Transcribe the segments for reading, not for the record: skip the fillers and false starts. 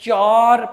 4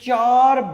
4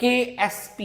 KSP,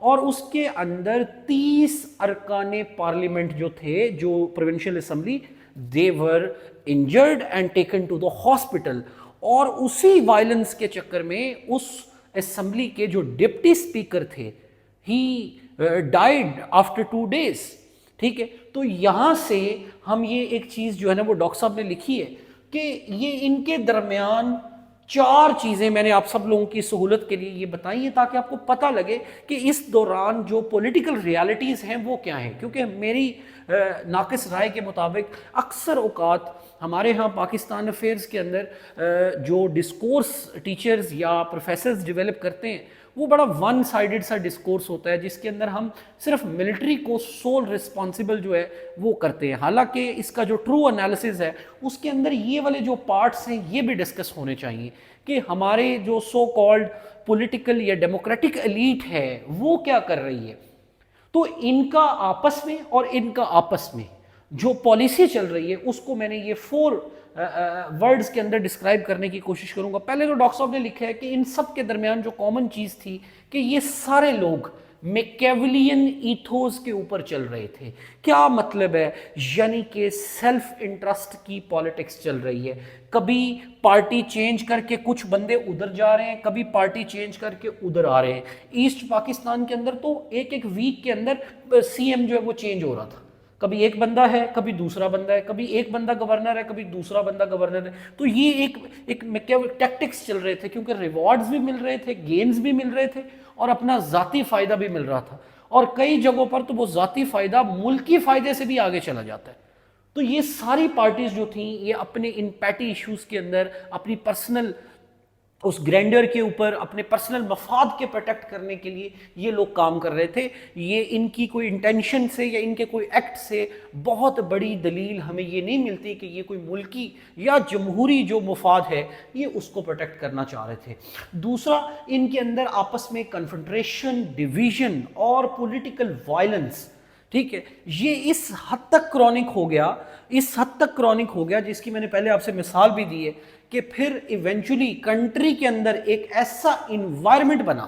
اور اس کے اندر 30 ارکان پارلیمنٹ جو تھے جو provincial assembly they were injured and taken to the hospital. اور اسی وائلنس کے چکر میں اس اسمبلی کے جو ڈپٹی اسپیکر تھے he died after 2 days. ٹھیک ہے, تو یہاں سے ہم یہ ایک چیز جو ہے نا وہ ڈاکٹر صاحب نے لکھی ہے کہ یہ ان کے درمیان 4 چیزیں میں نے آپ سب لوگوں کی سہولت کے لیے یہ بتائی ہیں تاکہ آپ کو پتہ لگے کہ اس دوران جو پولیٹیکل ریالٹیز ہیں وہ کیا ہیں. کیونکہ میری ناقص رائے کے مطابق اکثر اوقات ہمارے ہاں پاکستان افیئرز کے اندر جو ڈسکورس ٹیچرز یا پروفیسرز ڈیولپ کرتے ہیں وہ بڑا ون سائیڈڈ سا ڈسکورس ہوتا ہے جس کے اندر ہم صرف ملٹری کو سول رسپانسبل جو ہے وہ کرتے ہیں. حالانکہ اس کا جو ٹرو انالیسز ہے اس کے اندر یہ والے جو پارٹس ہیں یہ بھی ڈسکس ہونے چاہیے کہ ہمارے جو سو کالڈ پولیٹیکل یا ڈیموکریٹک ایلیٹ ہے وہ کیا کر رہی ہے. تو ان کا آپس میں اور ان کا آپس میں جو پالیسی چل رہی ہے اس کو میں نے یہ 4 ورڈز کے اندر ڈسکرائب کرنے کی کوشش کروں گا. پہلے تو ڈاکٹر صاحب نے لکھا ہے کہ ان سب کے درمیان جو کامن چیز تھی کہ یہ سارے لوگ میکیولین ایتھوز کے اوپر چل رہے تھے. کیا مطلب ہے؟ یعنی کہ سیلف انٹرسٹ کی پالیٹکس چل رہی ہے. کبھی پارٹی چینج کر کے کچھ بندے ادھر جا رہے ہیں, کبھی پارٹی چینج کر کے ادھر آ رہے ہیں. ایسٹ پاکستان کے اندر تو ایک ویک کے اندر سی ایم جو ہے وہ چینج ہو رہا تھا. کبھی ایک بندہ ہے, کبھی دوسرا بندہ ہے, کبھی ایک بندہ گورنر ہے, کبھی دوسرا بندہ گورنر ہے. تو یہ ایک ٹیکٹکس چل رہے تھے کیونکہ ریوارڈز بھی مل رہے تھے, گینز بھی مل رہے تھے اور اپنا ذاتی فائدہ بھی مل رہا تھا. اور کئی جگہوں پر تو وہ ذاتی فائدہ ملکی فائدے سے بھی آگے چلا جاتا ہے. تو یہ ساری پارٹیز جو تھیں یہ اپنے ان پیٹی ایشوز کے اندر اپنی پرسنل اس گرینڈر کے اوپر اپنے پرسنل مفاد کے پروٹیکٹ کرنے کے لیے یہ لوگ کام کر رہے تھے. یہ ان کی کوئی انٹینشن سے یا ان کے کوئی ایکٹ سے بہت بڑی دلیل ہمیں یہ نہیں ملتی کہ یہ کوئی ملکی یا جمہوری جو مفاد ہے یہ اس کو پروٹیکٹ کرنا چاہ رہے تھے. دوسرا, ان کے اندر آپس میں کنفنٹریشن, ڈویژن اور پولیٹیکل وائلنس, ٹھیک ہے, یہ اس حد تک کرونک ہو گیا جس کی میں نے پہلے آپ سے مثال بھی دی ہے کہ پھر ایونچولی کنٹری کے اندر ایک ایسا انوائرمنٹ بنا.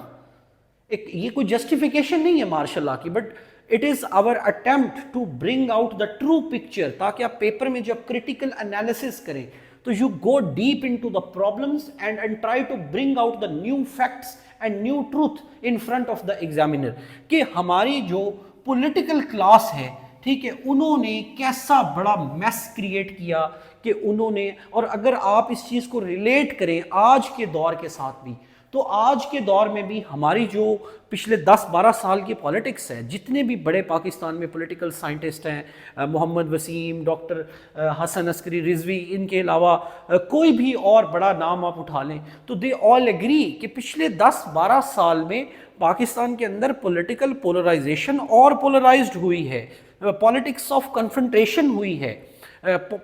یہ کوئی جسٹیفیکیشن نہیں ہے مارشل لا کی, but it is our attempt to bring out the true picture, تاکہ آپ پیپر میں جب کریٹیکل انالیسس کریں تو you go deep into the problems and try to bring out the new facts and new truth in front of the examiner کہ ہماری جو political class ہے, ٹھیک ہے, انہوں نے کیسا بڑا میس کریٹ کیا کہ انہوں نے. اور اگر آپ اس چیز کو ریلیٹ کریں آج کے دور کے ساتھ بھی, تو آج کے دور میں بھی ہماری جو پچھلے 10-12 سال کی پالیٹکس ہے, جتنے بھی بڑے پاکستان میں پولیٹیکل سائنٹسٹ ہیں, محمد وسیم, ڈاکٹر حسن عسکری رضوی, ان کے علاوہ کوئی بھی اور بڑا نام آپ اٹھا لیں, تو دے آل ایگری کہ پچھلے 10-12 سال میں پاکستان کے اندر پولیٹیکل پولرائزیشن اور پولرائزڈ ہوئی ہے, پالیٹکس آف کنفرنٹریشن ہوئی ہے,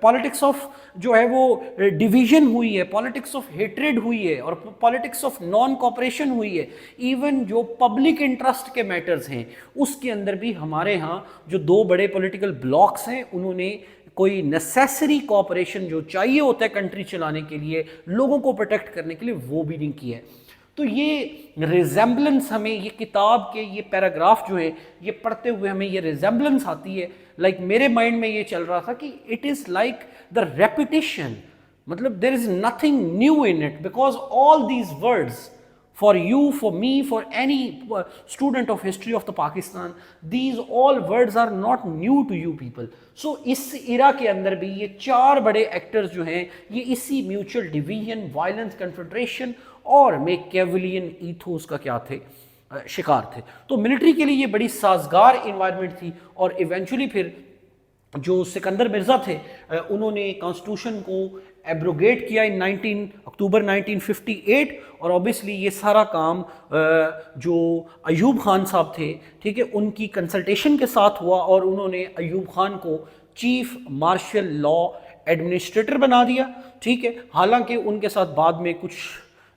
پالیٹکس آف جو ہے وہ ڈویژن ہوئی ہے, پالیٹکس آف ہیٹریڈ ہوئی ہے, اور پالیٹکس آف نان کوپریشن ہوئی ہے. ایون جو پبلک انٹرسٹ کے میٹرز ہیں اس کے اندر بھی ہمارے ہاں جو 2 بڑے پولیٹیکل بلاکس ہیں انہوں نے کوئی نیسیسری کوآپریشن جو چاہیے ہوتا ہے کنٹری چلانے کے لیے, لوگوں کو پروٹیکٹ کرنے کے لیے, وہ بھی نہیں کیا ہے. تو یہ ریزمبلنس ہمیں یہ کتاب کے یہ پیراگراف جو ہے یہ پڑھتے ہوئے ہمیں یہ ریزمبلنس آتی ہے. لائک میرے مائنڈ میں یہ چل رہا تھا کہ it is like the repetition, مطلب there is nothing new in it, because all these words for you, for me, for any student of history of the Pakistan, these all words are not new to you people. So اس ایرا کے اندر بھی یہ 4 بڑے actors جو ہیں یہ اسی mutual division, violence, confederation اور میکیولین ethos کا کیا تھے, شکار تھے. تو ملٹری کے لیے یہ بڑی سازگار انوائرمنٹ تھی. اور ایونچولی پھر جو سکندر مرزا تھے انہوں نے کانسٹیٹیوشن کو ایبروگیٹ کیا ان اکتوبر 1958, اور اوبیسلی یہ سارا کام جو ایوب خان صاحب تھے, ٹھیک ہے, ان کی کنسلٹیشن کے ساتھ ہوا, اور انہوں نے ایوب خان کو چیف مارشل لا ایڈمنسٹریٹر بنا دیا, ٹھیک ہے. حالانکہ ان کے ساتھ بعد میں کچھ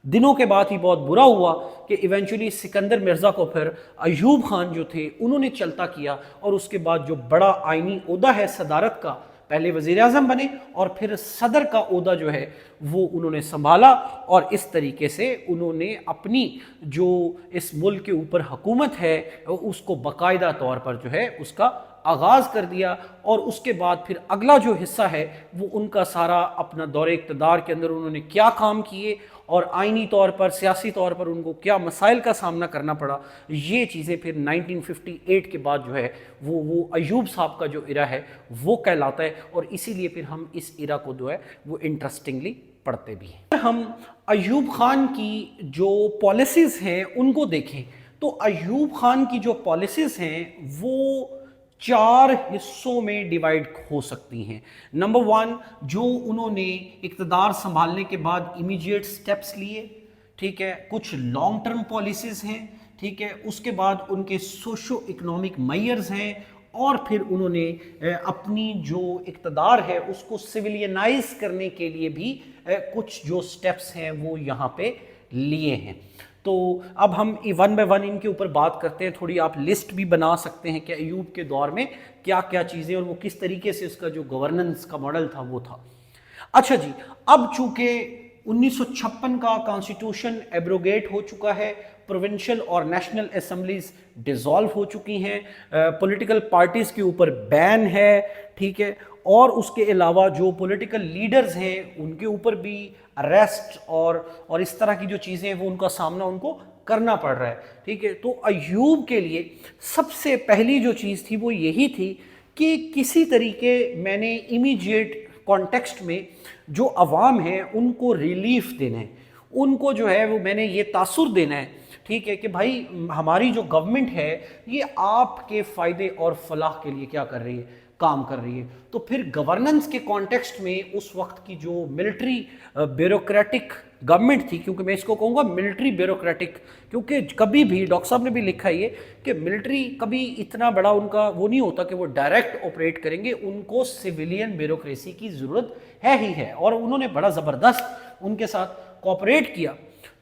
دنوں کے بعد ہی بہت برا ہوا کہ ایونچولی سکندر مرزا کو پھر ایوب خان جو تھے انہوں نے چلتا کیا, اور اس کے بعد جو بڑا آئینی عہدہ ہے صدارت کا, پہلے وزیر اعظم بنے اور پھر صدر کا عہدہ جو ہے وہ انہوں نے سنبھالا اور اس طریقے سے انہوں نے اپنی جو اس ملک کے اوپر حکومت ہے اس کو باقاعدہ طور پر جو ہے اس کا آغاز کر دیا، اور اس کے بعد پھر اگلا جو حصہ ہے وہ ان کا سارا اپنا دور اقتدار کے اندر انہوں نے کیا کام کیے اور آئینی طور پر سیاسی طور پر ان کو کیا مسائل کا سامنا کرنا پڑا، یہ چیزیں پھر 1958 کے بعد جو ہے وہ ایوب صاحب کا جو ایرا ہے وہ کہلاتا ہے، اور اسی لیے پھر ہم اس ایرا کو جو ہے وہ انٹرسٹنگلی پڑھتے بھی ہیں۔ ہم ایوب خان کی جو پالیسیز ہیں ان کو دیکھیں تو ایوب خان کی جو پالیسیز ہیں وہ 4 حصوں میں ڈیوائیڈ ہو سکتی ہیں۔ نمبر 1، جو انہوں نے اقتدار سنبھالنے کے بعد امیجیٹ سٹیپس لیے، ٹھیک ہے، کچھ لانگ ٹرم پالیسیز ہیں، ٹھیک ہے، اس کے بعد ان کے سوشو اکنامک میئرز ہیں، اور پھر انہوں نے اپنی جو اقتدار ہے اس کو سویلینائز کرنے کے لیے بھی کچھ جو سٹیپس ہیں وہ یہاں پہ لیے ہیں۔ تو اب ہم ون بائی ون ان کے اوپر بات کرتے ہیں، تھوڑی آپ لسٹ بھی بنا سکتے ہیں کہ ایوب کے دور میں کیا کیا چیزیں اور وہ کس طریقے سے اس کا جو گورننس کا ماڈل تھا وہ تھا۔ اچھا جی، اب چونکہ 1956 کا کانسٹیٹیوشن ایبروگیٹ ہو چکا ہے، پروونشل اور نیشنل اسمبلیز ڈیزالو ہو چکی ہیں، پولیٹیکل پارٹیز کے اوپر بین ہے، ٹھیک ہے، اور اس کے علاوہ جو پولیٹیکل لیڈرز ہیں ان کے اوپر بھی اریسٹ اور اس طرح کی جو چیزیں وہ ان کا سامنا ان کو کرنا پڑ رہا ہے، ٹھیک ہے۔ تو ایوب کے لیے سب سے پہلی جو چیز تھی وہ یہی تھی کہ کسی طریقے میں نے امیجیٹ کانٹیکسٹ میں جو عوام ہیں ان کو ریلیف دینا ہے، ان کو جو ہے وہ میں نے یہ تاثر دینا ہے، ٹھیک ہے، کہ بھائی ہماری جو گورنمنٹ ہے یہ آپ کے فائدے اور فلاح کے لیے کیا کر رہی ہے، کام کر رہی ہے۔ تو پھر گورننس کے کانٹیکسٹ میں اس وقت کی جو ملٹری بیوروکریٹک گورنمنٹ تھی، کیونکہ میں اس کو کہوں گا ملٹری بیوروکریٹک، کیونکہ کبھی بھی ڈاکٹر صاحب نے بھی لکھا یہ کہ ملٹری کبھی اتنا بڑا ان کا وہ نہیں ہوتا کہ وہ ڈائریکٹ آپریٹ کریں گے، ان کو سویلین بیوروکریسی کی ضرورت ہے ہی ہے، اور انہوں نے بڑا زبردست ان کے ساتھ کوآپریٹ کیا۔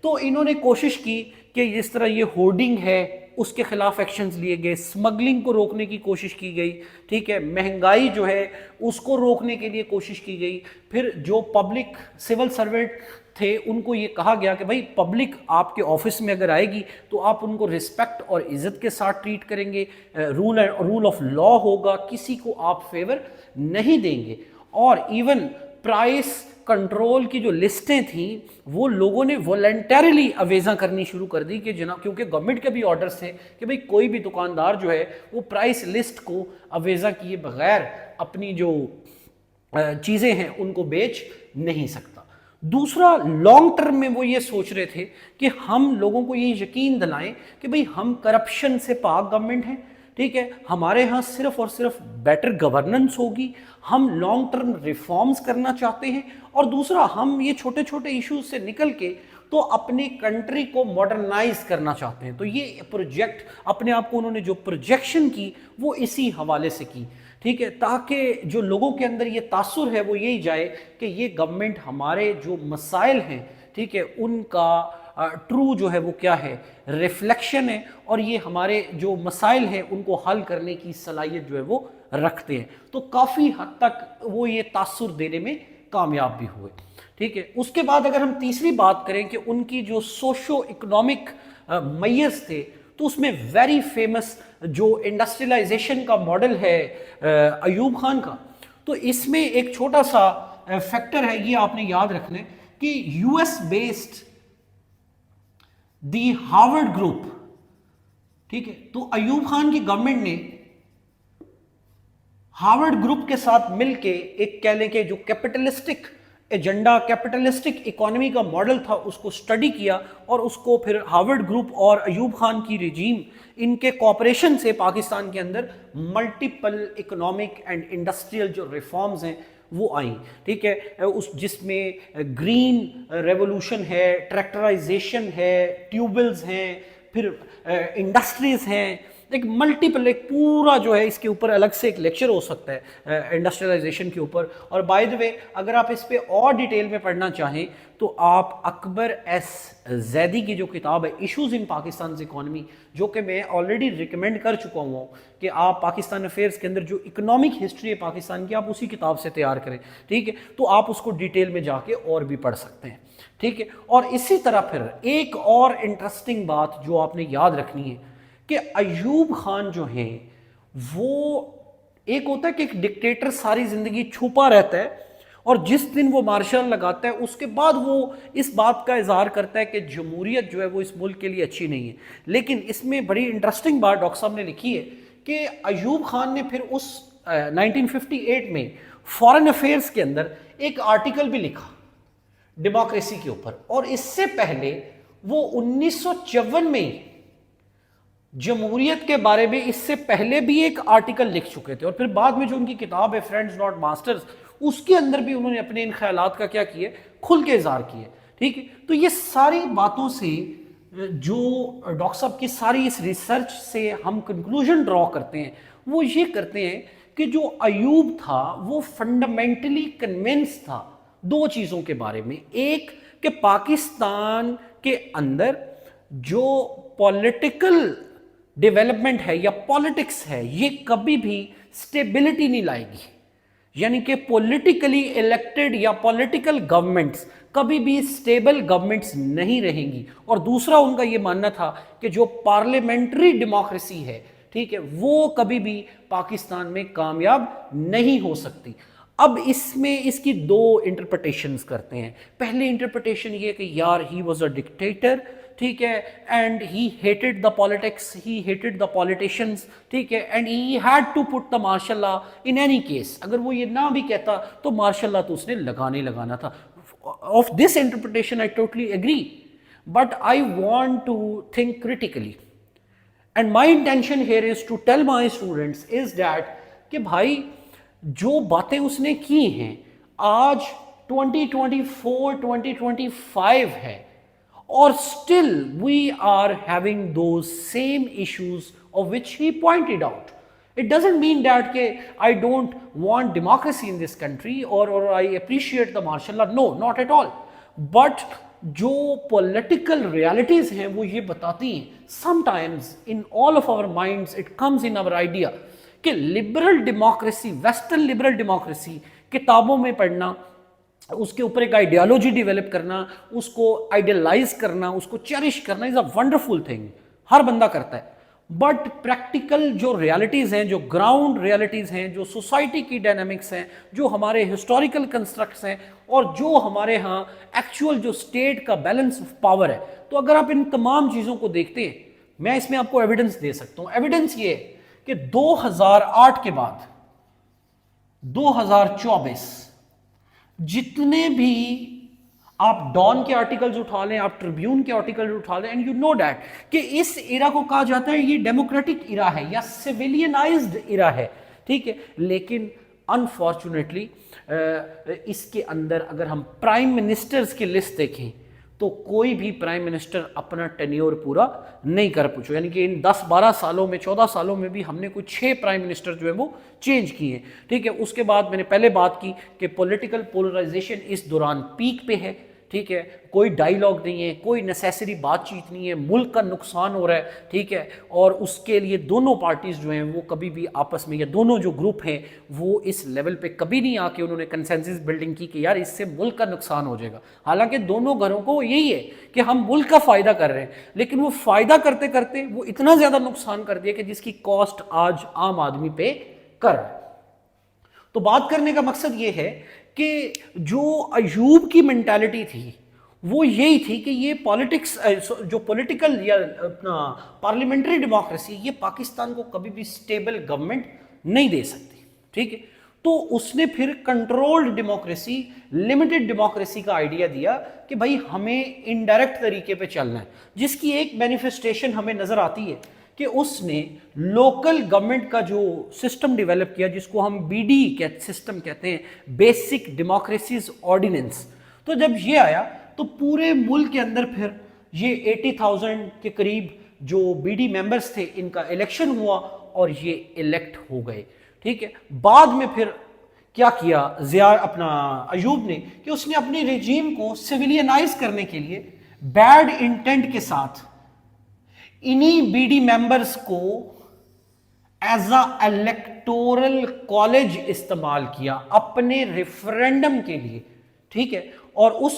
تو انہوں نے کوشش کی کہ جس طرح یہ ہورڈنگ ہے اس کے خلاف ایکشنز لیے گئے، سمگلنگ کو روکنے کی کوشش کی گئی، ٹھیک ہے، مہنگائی جو ہے اس کو روکنے کے لیے کوشش کی گئی، پھر جو پبلک سول سرونٹ تھے ان کو یہ کہا گیا کہ بھائی پبلک آپ کے آفس میں اگر آئے گی تو آپ ان کو رسپیکٹ اور عزت کے ساتھ ٹریٹ کریں گے، رول آف لا ہوگا، کسی کو آپ فیور نہیں دیں گے، اور ایون پرائس کنٹرول کی جو لسٹیں تھیں وہ لوگوں نے والنٹریلی اویزاں کرنی شروع کر دی کہ جناب، کیونکہ گورنمنٹ کے بھی آرڈرز تھے کہ بھئی کوئی بھی دکاندار جو ہے وہ پرائس لسٹ کو اویزاں کیے بغیر اپنی جو چیزیں ہیں ان کو بیچ نہیں سکتا۔ دوسرا، لانگ ٹرم میں وہ یہ سوچ رہے تھے کہ ہم لوگوں کو یہ یقین دلائیں کہ بھئی ہم کرپشن سے پاک گورنمنٹ ہیں، ٹھیک ہے، ہمارے ہاں صرف اور صرف بیٹر گورننس ہوگی، ہم لانگ ٹرم ریفارمز کرنا چاہتے ہیں، اور دوسرا ہم یہ چھوٹے چھوٹے ایشوز سے نکل کے تو اپنی کنٹری کو ماڈرنائز کرنا چاہتے ہیں۔ تو یہ پروجیکٹ اپنے آپ کو انہوں نے جو پروجیکشن کی وہ اسی حوالے سے کی، ٹھیک ہے، تاکہ جو لوگوں کے اندر یہ تاثر ہے وہ یہی جائے کہ یہ گورنمنٹ ہمارے جو مسائل ہیں، ٹھیک ہے، ان کا ٹرو جو ہے وہ کیا ہے، ریفلیکشن ہے، اور یہ ہمارے جو مسائل ہیں ان کو حل کرنے کی صلاحیت جو ہے وہ رکھتے ہیں۔ تو کافی حد تک وہ یہ تاثر دینے میں کامیاب بھی ہوئے، ٹھیک ہے۔ اس کے بعد اگر ہم تیسری بات کریں کہ ان کی جو سوشو اکنامک میئرز تھے تو اس میں ویری فیمس جو انڈسٹریلائزیشن کا ماڈل ہے ایوب خان کا، تو اس میں ایک چھوٹا سا فیکٹر ہے، یہ آپ نے یاد رکھنا ہے کہ یو ایس بیسڈ دی ہارورڈ گروپ، ٹھیک ہے، تو ایوب خان کی گورنمنٹ نے ہارورڈ گروپ کے ساتھ مل کے ایک کہہ لیں کہ جو کیپٹلسٹک ایجنڈا، کیپٹلسٹک اکانومی کا ماڈل تھا اس کو سٹڈی کیا، اور اس کو پھر ہارورڈ گروپ اور ایوب خان کی رجیم ان کے کوآپریشن سے پاکستان کے اندر ملٹیپل اکنامک اینڈ انڈسٹریل جو ریفارمز ہیں وہ آئیں، ٹھیک ہے، جس میں گرین ریولوشن ہے، ٹریکٹرائزیشن ہے، ٹیوبلز ہیں، پھر انڈسٹریز ہیں، ایک ملٹیپل ایک پورا جو ہے اس کے اوپر الگ سے ایک لیکچر ہو سکتا ہے انڈسٹریلائزیشن کے اوپر. اور بائی دا وے اگر آپ اس پہ اور ڈیٹیل میں پڑھنا چاہیں تو آپ اکبر ایس زیدی کی جو کتاب ہے ایشوز ان پاکستان's اکانومی، جو کہ میں آلریڈی ریکمینڈ کر چکا ہوں کہ آپ پاکستان افیئرس کے اندر جو اکنامک ہسٹری ہے پاکستان کی آپ اسی کتاب سے تیار کریں، ٹھیک ہے، تو آپ اس کو ڈیٹیل میں جا کے اور بھی پڑھ سکتے ہیں، ٹھیک ہے. اور اسی طرح پھر ایک اور انٹرسٹنگ بات جو آپ نے یاد رکھنی ہے کہ ایوب خان جو ہیں وہ ایک ہوتا ہے کہ ایک ڈکٹیٹر ساری زندگی چھپا رہتا ہے اور جس دن وہ مارشل لگاتا ہے اس کے بعد وہ اس بات کا اظہار کرتا ہے کہ جمہوریت جو ہے وہ اس ملک کے لیے اچھی نہیں ہے. لیکن اس میں بڑی انٹرسٹنگ بات ڈاکٹر صاحب نے لکھی ہے کہ ایوب خان نے پھر اس 1958 میں فارن افیئرس کے اندر ایک آرٹیکل بھی لکھا ڈیموکریسی کے اوپر، اور اس سے پہلے وہ 1954 میں جمہوریت کے بارے میں اس سے پہلے بھی ایک آرٹیکل لکھ چکے تھے. اور پھر بعد میں جو ان کی کتاب ہے فرینڈز ناٹ ماسٹرز، اس کے اندر بھی انہوں نے اپنے ان خیالات کا کیا کیے، کھل کے اظہار کیے، ٹھیک ہے. تو یہ ساری باتوں سے جو ڈاکٹر صاحب کی ساری اس ریسرچ سے ہم کنکلوژن ڈرا کرتے ہیں وہ یہ کرتے ہیں کہ جو ایوب تھا وہ فنڈامنٹلی کنونس تھا دو چیزوں کے بارے میں. ایک کہ پاکستان کے اندر جو پولیٹیکل ڈیولپمنٹ ہے یا پالیٹکس ہے یہ کبھی بھی سٹیبلٹی نہیں لائے گی، یعنی کہ پولیٹیکلی الیکٹڈ یا پولیٹیکل گورنمنٹس کبھی بھی سٹیبل گورنمنٹس نہیں رہیں گی. اور دوسرا ان کا یہ ماننا تھا کہ جو پارلیمنٹری ڈیموکریسی ہے، ٹھیک ہے، وہ کبھی بھی پاکستان میں کامیاب نہیں ہو سکتی. اب اس میں اس کی دو انٹرپریٹیشنز کرتے ہیں. پہلی انٹرپریٹیشن یہ کہ یار ہی واز اے ڈکٹیٹر، ٹھیک ہے، and he hated the politics, he hated the politicians, ٹھیک ہے، and he had to put the martial law in any case. اگر وہ یہ نہ بھی کہتا تو مارشل لا تو اس نے لگانا تھا. Of this interpretation I totally agree, but I want to think critically. And my intention here is to tell my students is that کہ بھائی جو باتیں اس نے کی ہیں آج 2024 2025 ہے اور still we are having those same issues of which he pointed out. It doesn't mean that کہ I don't want democracy in this country or I appreciate the martial law. No, not at all. But جو political realities ہیں وہ یہ بتاتی ہیں sometimes in all of our minds it comes in our idea کہ liberal democracy, western liberal democracy کتابوں میں پڑھنا، اس کے اوپر ایک آئیڈیالوجی ڈیولپ کرنا، اس کو آئیڈیلائز کرنا، اس کو چیریش کرنا از اے ونڈرفل تھنگ، ہر بندہ کرتا ہے. بٹ پریکٹیکل جو ریالٹیز ہیں، جو گراؤنڈ ریالٹیز ہیں، جو سوسائٹی کی ڈائنامکس ہیں، جو ہمارے ہسٹوریکل کنسٹرکٹس ہیں اور جو ہمارے ہاں ایکچوئل جو اسٹیٹ کا بیلنس آف پاور ہے، تو اگر آپ ان تمام چیزوں کو دیکھتے ہیں، میں اس میں آپ کو ایویڈنس دے سکتا ہوں. ایویڈنس یہ ہے کہ 2008 کے بعد 2024 جتنے بھی آپ ڈان کے آرٹیکلز اٹھا لیں، آپ ٹریبیون کے آرٹیکلز اٹھا لیں، اینڈ یو نو دیٹ کہ اس ایرا کو کہا جاتا ہے یہ ڈیموکریٹک ایرا ہے یا سویلینائزڈ ایرا ہے، ٹھیک ہے. لیکن انفارچونیٹلی اس کے اندر اگر ہم پرائم منسٹرز کی لسٹ دیکھیں تو کوئی بھی پرائم منسٹر اپنا ٹینیور پورا نہیں کر پہنچا، یعنی کہ ان 10-12 سالوں میں 14 سالوں میں بھی ہم نے کوئی 6 پرائم منسٹر جو ہے وہ چینج کیے ہیں، ٹھیک ہے. اس کے بعد میں نے پہلے بات کی کہ پولیٹیکل پولرائزیشن اس دوران پیک پہ ہے، ٹھیک ہے، کوئی ڈائیلاگ نہیں ہے، کوئی نیسیسری بات چیت نہیں ہے، ملک کا نقصان ہو رہا ہے، ٹھیک ہے. اور اس کے لیے دونوں پارٹیز جو ہیں وہ کبھی بھی آپس میں، یا دونوں جو گروپ ہیں وہ اس لیول پہ کبھی نہیں آ کے انہوں نے کنسنسس بلڈنگ کی کہ یار اس سے ملک کا نقصان ہو جائے گا. حالانکہ دونوں گھروں کو یہی ہے کہ ہم ملک کا فائدہ کر رہے ہیں، لیکن وہ فائدہ کرتے کرتے وہ اتنا زیادہ نقصان کر دیا کہ جس کی کاسٹ آج عام آدمی پہ کر رہا ہے. تو بات کرنے کا مقصد یہ ہے کہ جو ایوب کی مینٹالٹی تھی وہ یہی تھی کہ یہ پالیٹکس، جو پولیٹیکل یا اپنا پارلیمنٹری ڈیموکریسی، یہ پاکستان کو کبھی بھی سٹیبل گورنمنٹ نہیں دے سکتی، ٹھیک ہے. تو اس نے پھر کنٹرولڈ ڈیموکریسی، لمیٹڈ ڈیموکریسی کا آئیڈیا دیا کہ بھائی ہمیں انڈائریکٹ طریقے پہ چلنا ہے، جس کی ایک مینیفیسٹیشن ہمیں نظر آتی ہے کہ اس نے لوکل گورنمنٹ کا جو سسٹم ڈیولپ کیا جس کو ہم بی ڈی سسٹم کہتے ہیں، بیسک ڈیموکریسیز آرڈیننس. تو جب یہ آیا تو پورے ملک کے اندر پھر یہ 80,000 کے قریب جو بی ڈی ممبرز تھے ان کا الیکشن ہوا اور یہ الیکٹ ہو گئے. ٹھیک ہے. بعد میں پھر کیا کیا ضیاء اپنا ایوب نے کہ اس نے اپنی رجیم کو سویلینائز کرنے کے لیے بیڈ انٹینٹ کے ساتھ انہی بی ڈی ممبرز کو ایز اے الیکٹورل کالج استعمال کیا اپنے ریفرینڈم کے لیے. ٹھیک ہے. اور اس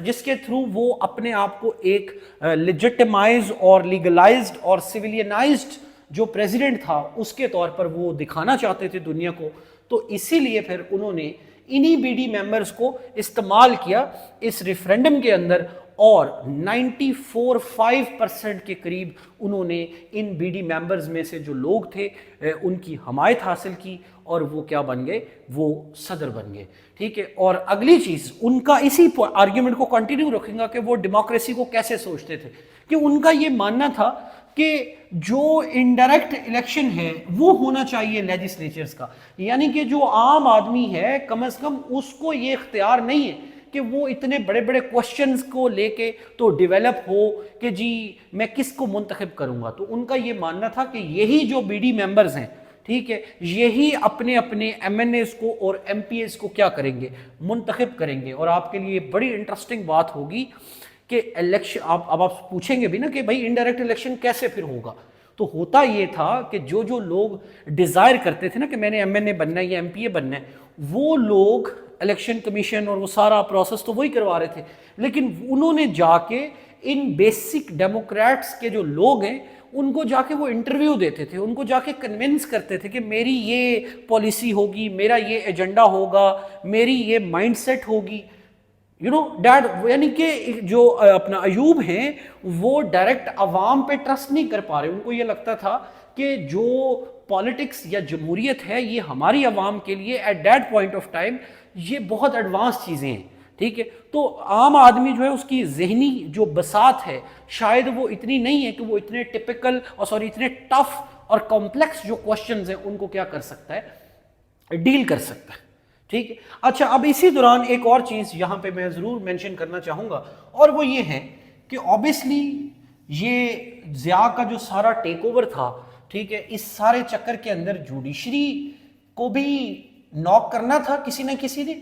جس کے تھرو وہ اپنے آپ کو ایک لیجٹمائز اور لیگلائزڈ اور سویلینائزڈ جو پریزیڈنٹ تھا اس کے طور پر وہ دکھانا چاہتے تھے دنیا کو. تو اسی لیے پھر انہوں نے انہی بی ڈی ممبرز کو استعمال کیا اس ریفرینڈم کے اندر اور 94.5% کے قریب انہوں نے ان بی ڈی ممبرز میں سے جو لوگ تھے ان کی حمایت حاصل کی اور وہ کیا بن گئے, وہ صدر بن گئے. ٹھیک ہے. اور اگلی چیز ان کا اسی آرگیومنٹ کو کنٹینیو رکھیں گا کہ وہ ڈیموکریسی کو کیسے سوچتے تھے, کہ ان کا یہ ماننا تھا کہ جو انڈائریکٹ الیکشن ہے وہ ہونا چاہیے لیجسلیچرز کا, یعنی کہ جو عام آدمی ہے کم از کم اس کو یہ اختیار نہیں ہے کہ وہ اتنے بڑے بڑے کوشچنز کو لے کے تو ڈیولپ ہو کہ جی میں کس کو منتخب کروں گا. تو ان کا یہ ماننا تھا کہ یہی جو بی ڈی ممبرز ہیں, ٹھیک ہے, یہی اپنے اپنے ایم این ایز کو اور ایم پی ایز کو کیا کریں گے, منتخب کریں گے. اور آپ کے لیے بڑی انٹرسٹنگ بات ہوگی کہ الیکشن آپ پوچھیں گے بھی نا کہ بھائی انڈائریکٹ الیکشن کیسے پھر ہوگا. تو ہوتا یہ تھا کہ جو لوگ ڈیزائر کرتے تھے نا کہ میں نے ایم این اے بننا ہے یا ایم پی اے بننا ہے, وہ لوگ الیکشن کمیشن اور وہ سارا پروسیس تو وہی کروا رہے تھے, لیکن انہوں نے جا کے ان بیسک ڈیموکریٹس کے جو لوگ ہیں ان کو جا کے وہ انٹرویو دیتے تھے, ان کو جا کے کنونس کرتے تھے کہ میری یہ پالیسی ہوگی, میرا یہ ایجنڈا ہوگا, میری یہ مائنڈ سیٹ ہوگی. ڈیڈ یعنی کہ جو اپنا ایوب ہیں وہ ڈائریکٹ عوام پہ ٹرسٹ نہیں کر پا رہے. ان کو یہ لگتا تھا کہ جو پالیٹکس یا جمہوریت ہے یہ ہماری عوام کے لیے at that point of time یہ بہت ایڈوانس چیزیں ہیں. ٹھیک ہے. تو عام آدمی جو ہے اس کی ذہنی جو بساط ہے شاید وہ اتنی نہیں ہے کہ وہ اتنے ٹپیکل اتنے ٹف اور کمپلیکس جو کوشچنز ہیں ان کو کیا کر سکتا ہے, ڈیل کر سکتا ہے. ٹھیک ہے. اچھا, اب اسی دوران ایک اور چیز یہاں پہ میں ضرور مینشن کرنا چاہوں گا, اور وہ یہ ہے کہ اوبیسلی یہ ضیاء کا جو سارا ٹیک اوور تھا, ٹھیک ہے, اس سارے چکر کے اندر جوڈیشری کو بھی ناک کرنا تھا کسی نہ کسی نے.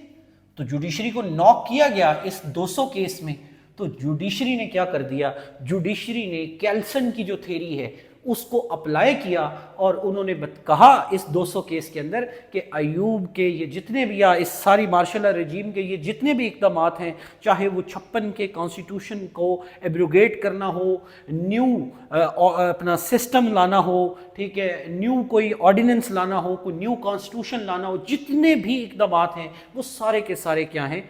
تو جوڈیشری کو ناک کیا گیا اس 200 کیس میں. تو جوڈیشری نے کیا کر دیا, جوڈیشری نے کیلسن کی جو تھیری ہے اس کو اپلائی کیا اور انہوں نے کہا اس 200 کیس کے اندر کہ ایوب کے یہ جتنے بھی یا اس ساری مارشل لا رجیم کے یہ جتنے بھی اقدامات ہیں, چاہے وہ 56 کے کانسٹیٹیوشن کو ایبروگیٹ کرنا ہو, نیو اپنا سسٹم لانا ہو, ٹھیک ہے, نیو کوئی آرڈیننس لانا ہو, کوئی نیو کانسٹیٹیوشن لانا ہو, جتنے بھی اقدامات ہیں وہ سارے کے سارے کیا ہیں,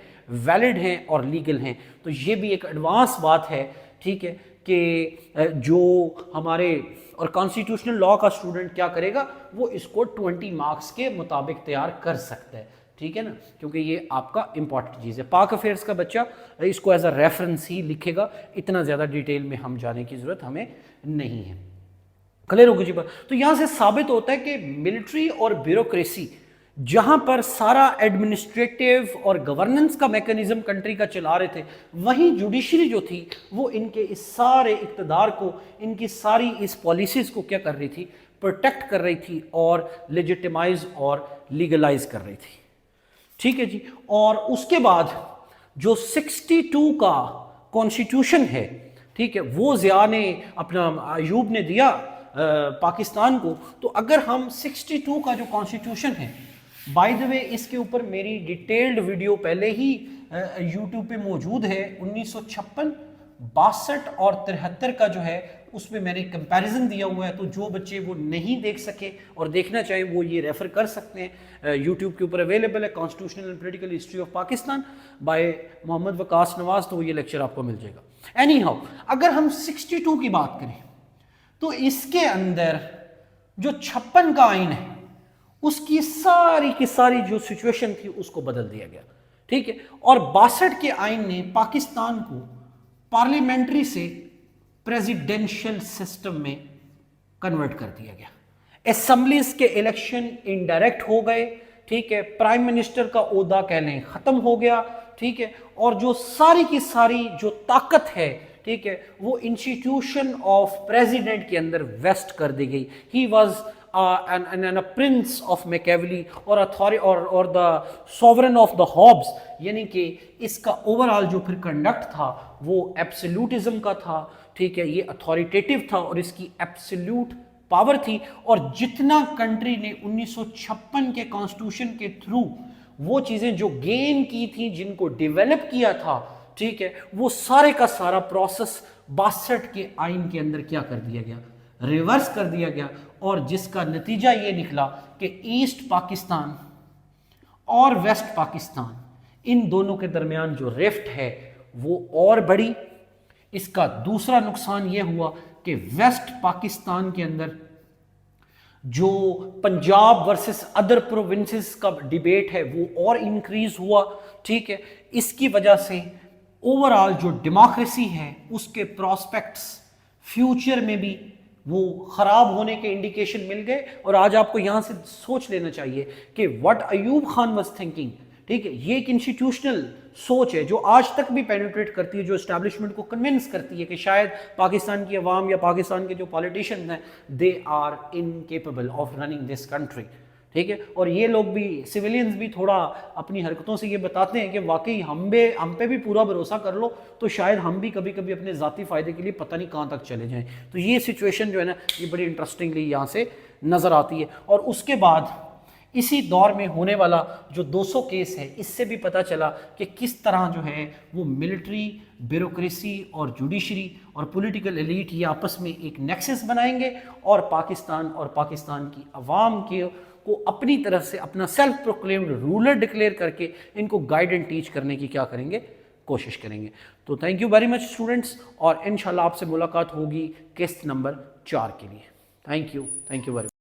ویلڈ ہیں اور لیگل ہیں. تو یہ بھی ایک ایڈوانس بات ہے, ٹھیک ہے, کہ جو ہمارے اور کانسٹیٹیوشنل لاء کا اسٹوڈنٹ کیا کرے گا, وہ اس کو 20 مارکس کے مطابق تیار کر سکتا ہے. ٹھیک ہے نا, کیونکہ یہ آپ کا امپورٹنٹ چیز ہے. پاک افیئرس کا بچہ اس کو ایز اے ریفرنس ہی لکھے گا, اتنا زیادہ ڈیٹیل میں ہم جانے کی ضرورت ہمیں نہیں ہے. کلیئر ہوگی جی. تو یہاں سے ثابت ہوتا ہے کہ ملٹری اور بیوروکریسی جہاں پر سارا ایڈمنسٹریٹیو اور گورننس کا میکنزم کنٹری کا چلا رہے تھے, وہیں جوڈیشری جو تھی وہ ان کے اس سارے اقتدار کو, ان کی ساری اس پالیسیز کو کیا کر رہی تھی, پروٹیکٹ کر رہی تھی اور لیجٹمائز اور لیگلائز کر رہی تھی. ٹھیک ہے جی. اور اس کے بعد جو 62 کا کانسٹیٹیوشن ہے, ٹھیک ہے, وہ ضیاء نے اپنا ایوب نے دیا پاکستان کو. تو اگر ہم 62 کا جو کانسٹیٹیوشن ہے, بائی دا وے اس کے اوپر میری ڈیٹیلڈ ویڈیو پہلے ہی یوٹیوب پہ موجود ہے, 1956, 62 اور 73 کا جو ہے اس میں میں نے کمپیریزن دیا ہوا ہے. تو جو بچے وہ نہیں دیکھ سکے اور دیکھنا چاہیں وہ یہ ریفر کر سکتے ہیں, یوٹیوب کے اوپر اویلیبل ہے, constitutional and political history of Pakistan by Muhammad Waqas Nawaz. تو وہ یہ لیکچر آپ کو مل جائے گا. اینی ہاؤ, اگر ہم 62 کی بات کریں تو اس کے اندر جو 56 کا آئین ہے اس کی ساری جو سچویشن تھی اس کو بدل دیا گیا. ٹھیک ہے. اور 62 کے آئین نے پاکستان کو پارلیمنٹری سے پریزیڈنشل سسٹم میں کنورٹ کر دیا گیا. اسمبلیز کے الیکشن انڈائریکٹ ہو گئے. ٹھیک ہے. پرائم منسٹر کا عہدہ کہہ لیں ختم ہو گیا. ٹھیک ہے. اور جو ساری کی ساری جو طاقت ہے, ٹھیک ہے، وہ انسٹیٹیوشن آف پریزیڈنٹ کے اندر ویسٹ کر دی گئی. ہی واز پرنس آف میکیولی اور دا سوورن آف دا ہابس، یعنی کہ اس کا اوور آل جو پھر کنڈکٹ تھا وہ ایبسلیوٹزم کا تھا. ٹھیک ہے، یہ اتھارٹیٹیو تھا اور اس کی ایبسلیوٹ پاور تھی. اور جتنا کنٹری نے 1956 کے کانسٹیٹیوشن کے تھرو وہ چیزیں جو گین کی تھیں، جن کو ڈیولپ کیا تھا، ٹھیک ہے، وہ سارے کا سارا پروسیس 62 کے آئین کے اندر کیا کر دیا گیا، ریورس کر دیا گیا. اور جس کا نتیجہ یہ نکلا کہ ایسٹ پاکستان اور ویسٹ پاکستان، ان دونوں کے درمیان جو ریفٹ ہے وہ اور بڑی. اس کا دوسرا نقصان یہ ہوا کہ ویسٹ پاکستان کے اندر جو پنجاب ورسز ادر پروونسز کا ڈیبیٹ ہے وہ اور انکریز ہوا. ٹھیک ہے، اس کی وجہ سے اوور آل جو ڈیموکریسی ہے اس کے پراسپیکٹس فیوچر میں بھی وہ خراب ہونے کے انڈیکیشن مل گئے. اور آج آپ کو یہاں سے سوچ لینا چاہیے کہ what Ayub Khan was thinking. ٹھیک ہے، یہ ایک انسٹیٹیوشنل سوچ ہے جو آج تک بھی پینیٹریٹ کرتی ہے، جو اسٹیبلشمنٹ کو کنونس کرتی ہے کہ شاید پاکستان کی عوام یا پاکستان کے جو پالیٹیشنز ہیں they are incapable of running this country. ٹھیک ہے، اور یہ لوگ بھی سویلینز بھی تھوڑا اپنی حرکتوں سے یہ بتاتے ہیں کہ واقعی ہم پہ بھی پورا بھروسہ کر لو تو شاید ہم بھی کبھی کبھی اپنے ذاتی فائدے کے لیے پتہ نہیں کہاں تک چلے جائیں. تو یہ سچویشن جو ہے نا یہ بڑی انٹرسٹنگلی یہاں سے نظر آتی ہے. اور اس کے بعد اسی دور میں ہونے والا جو 200 کیس ہے، اس سے بھی پتہ چلا کہ کس طرح جو ہے وہ ملٹری، بیوروکریسی اور جوڈیشری اور پولیٹیکل ایلیٹ یہ آپس میں ایک نیکسس بنائیں گے اور پاکستان کی عوام کو اپنی طرف سے اپنا سیلف پروکلیمڈ رولر ڈکلیئر کر کے ان کو گائیڈ اینڈ ٹیچ کرنے کی کیا کریں گے، کوشش کریں گے. تو thank you very much students, اور انشاءاللہ آپ سے ملاقات ہوگی قسط نمبر 4 کے لیے. Thank you very much.